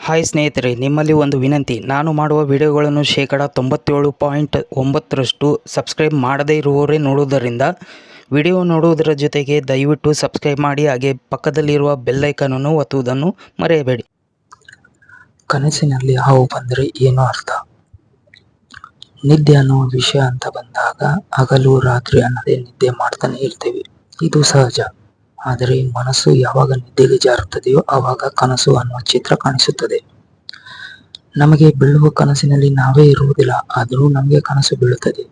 Hi ಸ್ನೇಹಿತರೆ, ನಿಮ್ಮಲ್ಲಿ ಒಂದು ವಿನಂತಿ. ನಾನು ಮಾಡುವ ವಿಡಿಯೋಗಳನ್ನು ಶೇಕಡ 97.9% ಸಬ್ಸ್ಕ್ರೈಬ್ ಮಾಡದೇ ಇರುವವರೇ ನೋಡುವುದರಿಂದ ವಿಡಿಯೋ ನೋಡುವುದರ ಜೊತೆಗೆ ದಯವಿಟ್ಟು ಸಬ್ಸ್ಕ್ರೈಬ್ ಮಾಡಿ, ಹಾಗೆ ಪಕ್ಕದಲ್ಲಿರುವ ಬೆಲ್ ಐಕಾನನ್ನು ಒತ್ತುವುದನ್ನು ಮರೆಯಬೇಡಿ. ಕನಸಿನಲ್ಲಿ ಹಾವು ಬಂದರೆ ಏನು ಅರ್ಥ? ನಿದ್ದೆ ಅನ್ನೋ ವಿಷಯ ಅಂತ ಬಂದಾಗ ಹಗಲು ರಾತ್ರಿ ಅನ್ನದೇ ನಿದ್ದೆ ಮಾಡ್ತಾನೆ ಇರ್ತೀವಿ, ಇದು ಸಹಜ. ಆದರೆ ಮನಸ್ಸು ಯಾವಾಗ ನಿದ್ದೆಗೆ ಜಾರುತ್ತದೆಯೋ ಆವಾಗ ಕನಸು ಅನ್ನುವ ಚಿತ್ರ ಕಾಣಿಸುತ್ತದೆ. ನಮಗೆ ಬೀಳುವ ಕನಸಿನಲ್ಲಿ ನಾವೇ ಇರುವುದಿಲ್ಲ, ಆದರೂ ನಮಗೆ ಕನಸು ಬೀಳುತ್ತದೆ.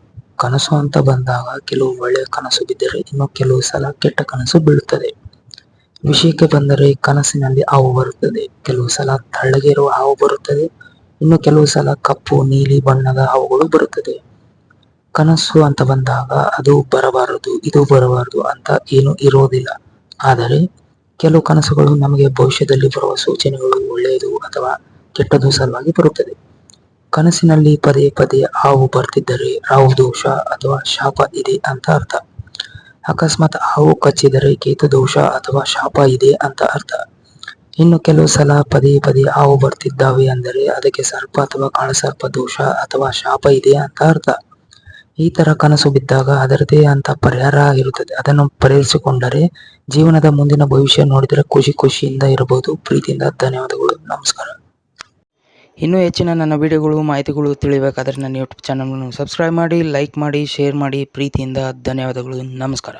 ಕನಸು ಅಂತ ಬಂದಾಗ ಕೆಲವು ಒಳ್ಳೆಯ ಕನಸು ಬಿದ್ದರೆ ಇನ್ನು ಕೆಲವು ಸಲ ಕೆಟ್ಟ ಕನಸು ಬೀಳುತ್ತದೆ. ವಿಷಯಕ್ಕೆ ಬಂದರೆ ಕನಸಿನಲ್ಲಿ ಹಾವು ಬರುತ್ತದೆ. ಕೆಲವು ಸಲ ತೆಳ್ಳಗೆ ಇರುವ ಹಾವು ಬರುತ್ತದೆ, ಇನ್ನು ಕೆಲವು ಸಲ ಕಪ್ಪು ನೀಲಿ ಬಣ್ಣದ ಹಾವುಗಳು ಬರುತ್ತದೆ. ಕನಸು ಅಂತ ಬಂದಾಗ ಅದು ಬರಬಾರದು ಇದು ಬರಬಾರದು ಅಂತ ಏನು ಇರೋದಿಲ್ಲ. ಆದರೆ ಕೆಲವು ಕನಸುಗಳು ನಮಗೆ ಭವಿಷ್ಯದಲ್ಲಿ ಬರುವ ಸೂಚನೆಗಳು ಒಳ್ಳೆಯದು ಅಥವಾ ಕೆಟ್ಟದು ಸಲುವಾಗಿ ಬರುತ್ತದೆ. ಕನಸಿನಲ್ಲಿ ಪದೇ ಪದೇ ಹಾವು ಬರ್ತಿದ್ದರೆ ರಾಹು ದೋಷ ಅಥವಾ ಶಾಪ ಇದೆ ಅಂತ ಅರ್ಥ. ಅಕಸ್ಮಾತ್ ಹಾವು ಕಚ್ಚಿದರೆ ಕೇತು ದೋಷ ಅಥವಾ ಶಾಪ ಇದೆ ಅಂತ ಅರ್ಥ. ಇನ್ನು ಕೆಲವು ಸಲ ಪದೇ ಪದೇ ಹಾವು ಬರ್ತಿದ್ದಾವೆ ಅಂದರೆ ಅದಕ್ಕೆ ಸರ್ಪ ಅಥವಾ ಕಾಳಸರ್ಪ ದೋಷ ಅಥವಾ ಶಾಪ ಇದೆ ಅಂತ ಅರ್ಥ. ಈ ತರ ಕನಸು ಬಿದ್ದಾಗ ಅದರದೇ ಅಂತ ಪರಿಹಾರ ಇರುತ್ತದೆ. ಅದನ್ನು ಪರಿಹರಿಸಿಕೊಂಡರೆ ಜೀವನದ ಮುಂದಿನ ಭವಿಷ್ಯ ನೋಡಿದರೆ ಖುಷಿಯಿಂದ ಇರಬಹುದು. ಪ್ರೀತಿಯಿಂದ ಧನ್ಯವಾದಗಳು. ನಮಸ್ಕಾರ. ಇನ್ನೂ ಹೆಚ್ಚಿನ ನನ್ನ ವಿಡಿಯೋಗಳು ಮಾಹಿತಿಗಳು ತಿಳಿಯಬೇಕಾದರೆ ನನ್ನ ಯೂಟ್ಯೂಬ್ ಚಾನಲನ್ನು ಸಬ್ಸ್ಕ್ರೈಬ್ ಮಾಡಿ, ಲೈಕ್ ಮಾಡಿ, ಶೇರ್ ಮಾಡಿ. ಪ್ರೀತಿಯಿಂದ ಧನ್ಯವಾದಗಳು. ನಮಸ್ಕಾರ.